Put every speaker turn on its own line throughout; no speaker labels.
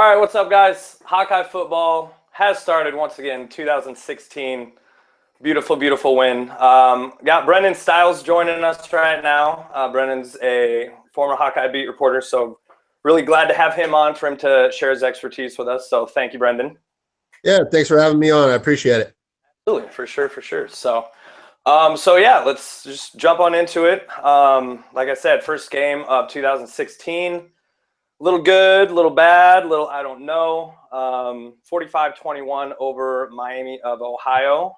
All right, what's up, guys? Hawkeye football has started once again. 2016, beautiful, beautiful win. Got Brendan Stiles joining us right now. Brendan's a former Hawkeye beat reporter, so really glad to have him on for him to share his expertise with us. So thank you, Brendan.
Yeah, thanks for having me on. I appreciate it.
Absolutely, for sure, for sure. So yeah, let's just jump on into it. Like I said, first game of 2016. Little good, little bad, little I don't know. 45-21 over Miami of Ohio.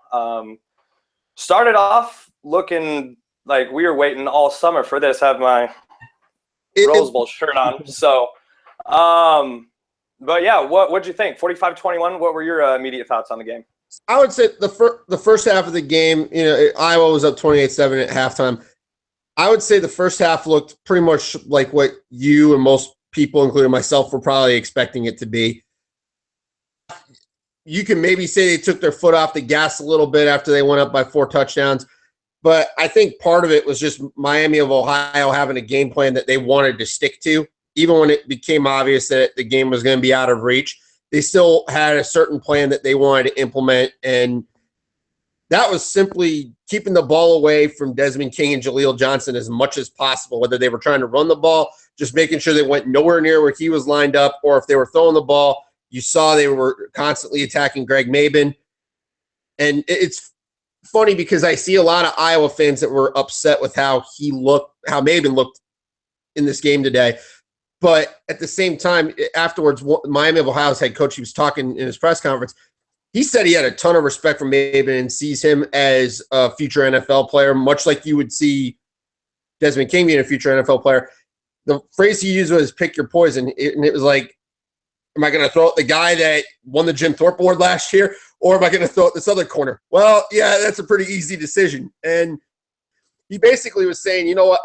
Started off looking like we were waiting all summer for this. I have my Rose Bowl shirt on. So, but yeah, what'd you think? 45-21. What were your immediate thoughts on the game?
I would say the first half of the game, Iowa was up 28-7 at halftime. I would say the first half looked pretty much like what you and most people, including myself, were probably expecting it to be. You can maybe say they took their foot off the gas a little bit after they went up by 4 touchdowns. But I think part of it was just Miami of Ohio having a game plan that they wanted to stick to. Even when it became obvious that the game was going to be out of reach, they still had a certain plan that they wanted to implement. And that was simply keeping the ball away from Desmond King and Jaleel Johnson as much as possible, whether they were trying to run the ball, just making sure they went nowhere near where he was lined up, or if they were throwing the ball, you saw they were constantly attacking Greg Mabin. And it's funny because I see a lot of Iowa fans that were upset with how Mabin looked in this game today. But at the same time, afterwards, Miami of Ohio's head coach, he was talking in his press conference, he said he had a ton of respect for Mabin and sees him as a future NFL player, much like you would see Desmond King being a future NFL player. The phrase he used was pick your poison. And it was like, am I going to throw at the guy that won the Jim Thorpe Award last year, or am I going to throw at this other corner? Well, yeah, that's a pretty easy decision. And he basically was saying, you know what,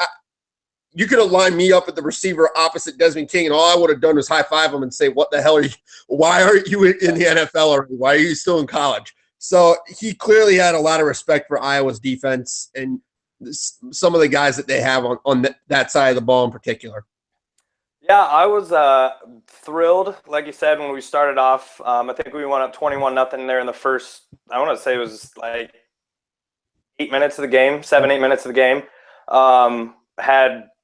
you could have lined me up at the receiver opposite Desmond King, and all I would have done was high-five him and say, what the hell are you? Why aren't you in the NFL already? Why are you still in college? So he clearly had a lot of respect for Iowa's defense and some of the guys that they have on that side of the ball in particular.
Yeah, I was thrilled, like you said, when we started off. I think we went up 21-0 there in the first, I want to say it was like 8 minutes of the game, 7-8 minutes of the game.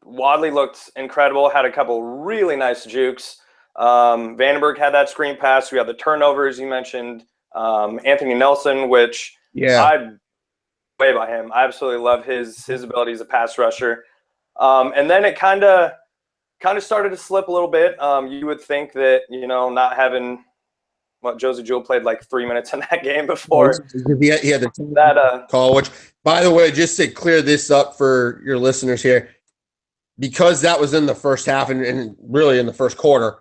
Wadley looked incredible, had a couple really nice jukes. Vandenberg had that screen pass. We had the turnovers you mentioned. Anthony Nelson, which I'd way by him. I absolutely love his ability as a pass rusher. And then it kind of started to slip a little bit. You would think that, not having Josie Jewell played like 3 minutes in that game before.
He had the call, which, by the way, just to clear this up for your listeners here, because that was in the first half and really in the first quarter,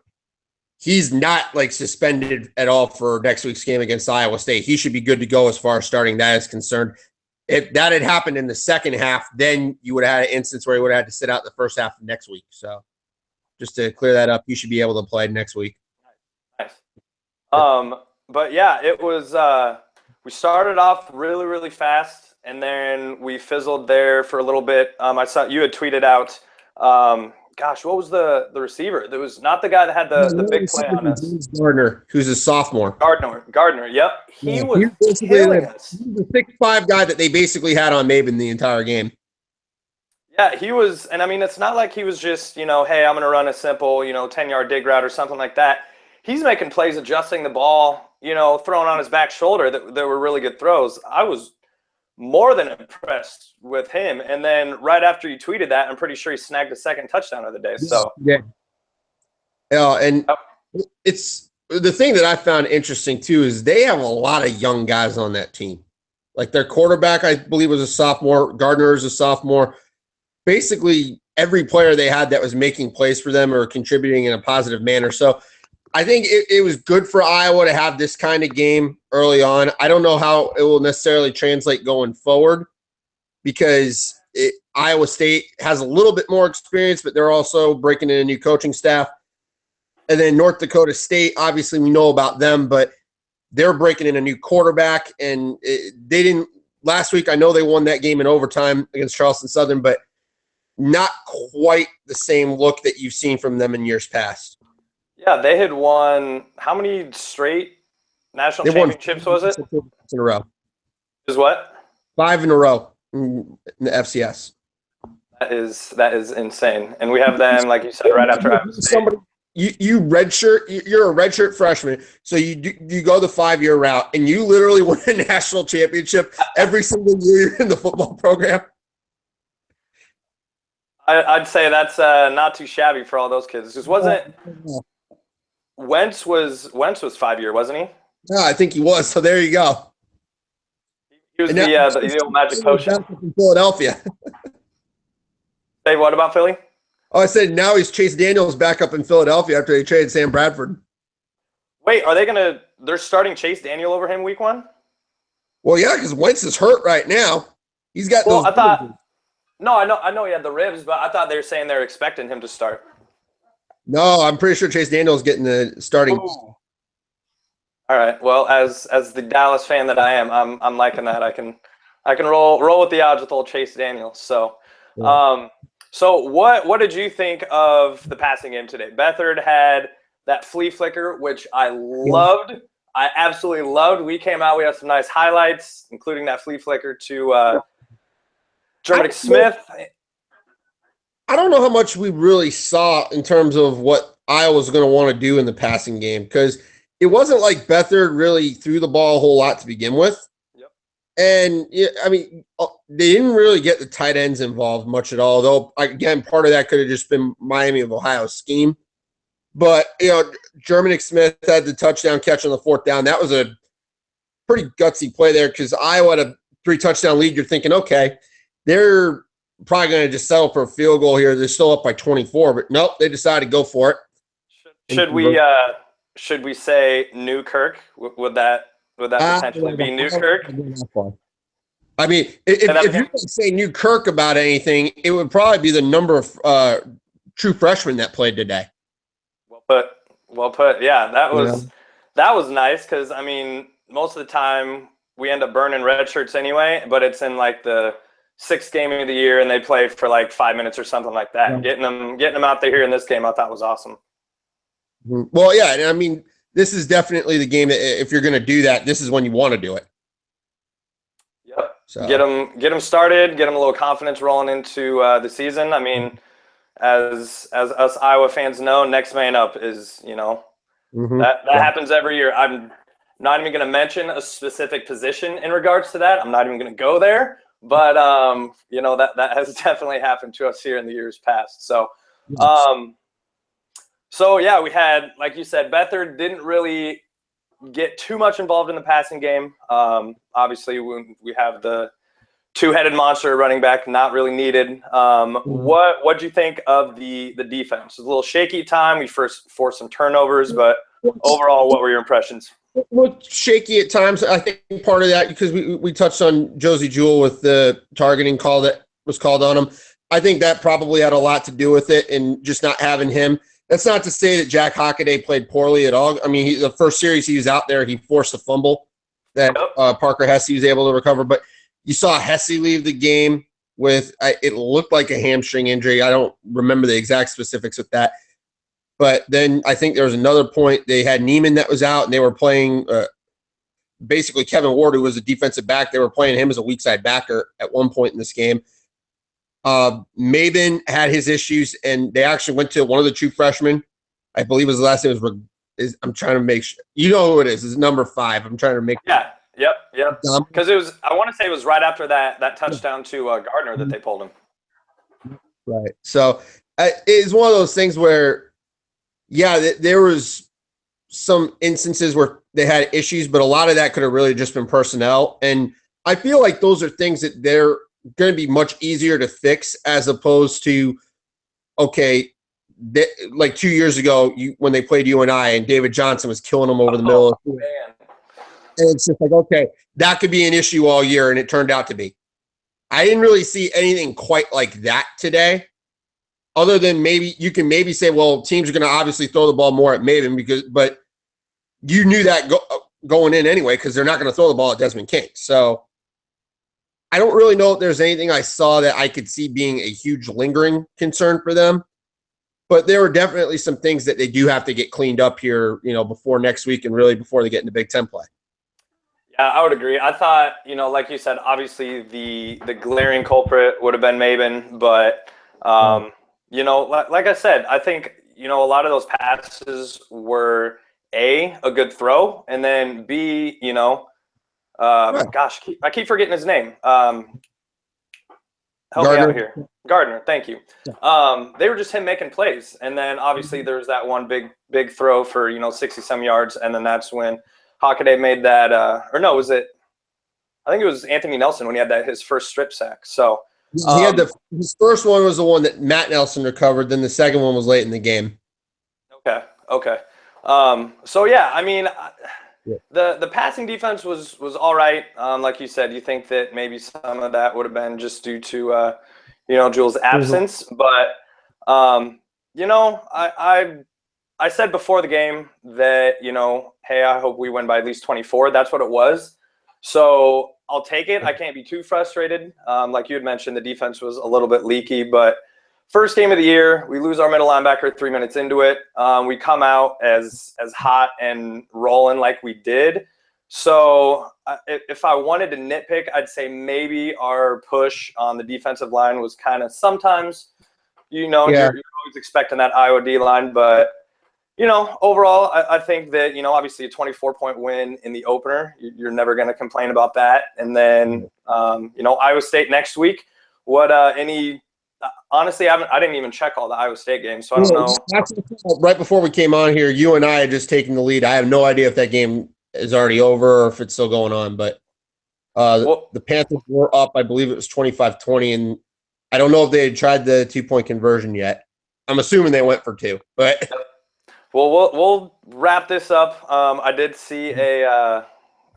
he's not like suspended at all for next week's game against Iowa State. He should be good to go as far as starting that is concerned. If that had happened in the second half, then you would have had an instance where he would have had to sit out the first half of next week. So just to clear that up, he should be able to play next week.
Nice. But yeah, it was we started off really, really fast, and then we fizzled there for a little bit. I saw you had tweeted out, what was the receiver? There was not the guy that had the big play on us.
Gardner, who's a sophomore.
Gardner, yep. He was
killing us. He's the 6'5" guy that they basically had on Mabin the entire game.
Yeah, he was, and I mean, it's not like he was just, hey, I'm going to run a simple, 10-yard dig route or something like that. He's making plays, adjusting the ball, throwing on his back shoulder that were really good throws. I was more than impressed with him. And then right after you tweeted that, I'm pretty sure he snagged a second touchdown of the day. So
yeah, and it's the thing that I found interesting too is they have a lot of young guys on that team. Like their quarterback, I believe, was a sophomore. Gardner is a sophomore. Basically, every player they had that was making plays for them or contributing in a positive manner. So I think it was good for Iowa to have this kind of game early on. I don't know how it will necessarily translate going forward because Iowa State has a little bit more experience, but they're also breaking in a new coaching staff. And then North Dakota State, obviously we know about them, but they're breaking in a new quarterback. And they didn't – last week I know they won that game in overtime against Charleston Southern, but not quite the same look that you've seen from them in years past.
Yeah, they had won how many straight national
They won
championships was it?
in a row.
Is what?
5 in a row in the FCS.
That is insane. And we have them, like you said, right after Iowa State.
Somebody, you redshirt. You're a redshirt freshman, so you go the 5-year route, and you literally win a national championship every single year you're in the football program.
I'd say that's not too shabby for all those kids. Because wasn't Wentz was 5-year, wasn't he?
Yeah, I think he was. So there you go.
He was the old magic potion
in Philadelphia.
Say what about Philly?
Oh, I said now he's Chase Daniels back up in Philadelphia after they traded Sam Bradford.
Wait, they're starting Chase Daniel over him week 1?
Well, yeah, because Wentz is hurt right now. He's got
Well,
those.
I know he had the ribs, but I thought they were saying they're expecting him to start.
No, I'm pretty sure Chase Daniels getting the starting.
Ooh. All right. Well, as the Dallas fan that I am, I'm liking that. I can roll with the odds with old Chase Daniels. So, so what did you think of the passing game today? Beathard had that flea flicker, which I loved. I absolutely loved. We came out. We had some nice highlights, including that flea flicker to German Smith.
I don't know how much we really saw in terms of what Iowa's going to want to do in the passing game, because it wasn't like Beathard really threw the ball a whole lot to begin with.
Yep.
And, I mean, they didn't really get the tight ends involved much at all, though, again, part of that could have just been Miami of Ohio's scheme. But, German Smith had the touchdown catch on the 4th down. That was a pretty gutsy play there because Iowa had a 3-touchdown lead. You're thinking, okay, they're probably going to just settle for a field goal here. They're still up by 24, but nope, they decided to go for it.
Should we say Newkirk? Would that potentially be Newkirk?
I mean, if you're going to say Newkirk about anything, it would probably be the number of true freshmen that played today.
Well put. Yeah, that was nice because I mean, most of the time we end up burning red shirts anyway, but it's in like the 6th game of the year and they play for like 5 minutes or something like that. Yeah. Getting them out there here in this game, I thought was awesome.
Well, yeah, and I mean, this is definitely the game that if you're going to do that, this is when you want to do it.
Yep. So. Get them started, get them a little confidence rolling into the season. I mean, as us Iowa fans know, next man up is, that happens every year. I'm not even going to mention a specific position in regards to that. I'm not even going to go there, but that has definitely happened to us here in the years past. So, So, yeah, we had, like you said, Beathard didn't really get too much involved in the passing game. Obviously, when we have the two-headed monster running back, not really needed. What do you think of the defense? It was a little shaky at time. We first forced some turnovers, but overall, what were your impressions?
Looked shaky at times. I think part of that because we touched on Josie Jewell with the targeting call that was called on him. I think that probably had a lot to do with it and just not having him. That's not to say that Jack Hawkeyes played poorly at all. I mean, the first series he was out there, he forced a fumble that Parker Hesse was able to recover. But you saw Hesse leave the game with it looked like a hamstring injury. I don't remember the exact specifics with that. But then I think there was another point. They had Neiman that was out, and they were playing basically Kevin Ward, who was a defensive back. They were playing him as a weak side backer at one point in this game. Maben had his issues, and they actually went to one of the true freshmen. I believe his last name I'm trying to make sure. You know who it is. It's number 5. I'm trying to make
Yep. Because I want to say it was right after that touchdown to Gardner that they pulled him.
Right. So it's one of those things where, yeah, there was some instances where they had issues, but a lot of that could have really just been personnel. And I feel like those are things that they're going to be much easier to fix as opposed to, okay, like 2 years ago when they played UNI and David Johnson was killing them over the middle. Man. And it's just like, okay, that could be an issue all year, and it turned out to be. I didn't really see anything quite like that today, other than maybe you can maybe say, well, teams are going to obviously throw the ball more at Maven but you knew that going in anyway because they're not going to throw the ball at Desmond King. So I don't really know if there's anything I saw that I could see being a huge lingering concern for them. But there were definitely some things that they do have to get cleaned up here, before next week and really before they get into Big Ten play.
Yeah, I would agree. I thought, like you said, obviously the glaring culprit would have been Maben, but like I said, I think a lot of those passes were a good throw, and then B, gosh, I keep forgetting his name. Help me out here. Gardner, thank you. They were just him making plays. And then obviously there was that one big throw for, 60-some yards. And then that's when Hawkeye made that, I think it was Anthony Nelson when he had his first strip sack. So
he had his first one was the one that Matt Nelson recovered. Then the second one was late in the game.
Okay. So yeah, I mean, the passing defense was all right. Like you said, you think that maybe some of that would have been just due to Jules' absence, but I said before the game that hey, I hope we win by at least 24. That's what it was. So I'll take it. I can't be too frustrated. Like you had mentioned, the defense was a little bit leaky, but first game of the year, we lose our middle linebacker 3 minutes into it. We come out as hot and rolling like we did. So if I wanted to nitpick, I'd say maybe our push on the defensive line was kind of sometimes, you're always expecting that Iowa D line. But, overall, I think that, obviously a 24-point win in the opener, you're never going to complain about that. And then, Iowa State next week. Honestly, I didn't even check all the Iowa State games, so I don't know.
Right before we came on here, you and I had just taken the lead. I have no idea if that game is already over or if it's still going on, but the Panthers were up. I believe it was 25-20, and I don't know if they had tried the 2-point conversion yet. I'm assuming they went for 2, but
we'll wrap this up. I did see it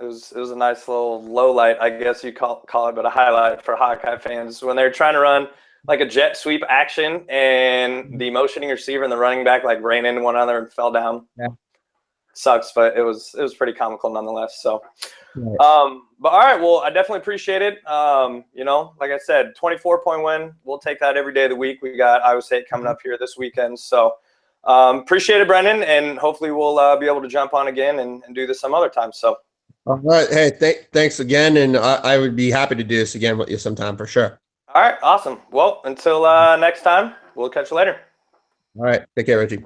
was a nice little low light, I guess you call it, but a highlight for Hawkeye fans when they're trying to run like a jet sweep action, and the motioning receiver and the running back ran into one another and fell down.
Yeah.
Sucks, but it was pretty comical nonetheless. So, but all right, well, I definitely appreciate it. Like I said, 24-point win. We'll take that every day of the week. We got Iowa State coming up here this weekend. So, appreciate it, Brendan, and hopefully we'll be able to jump on again and do this some other time. So,
all right, hey, thanks again, and I would be happy to do this again with you sometime for sure.
All right, awesome. Well, until next time, we'll catch you later.
All right, take care, Reggie.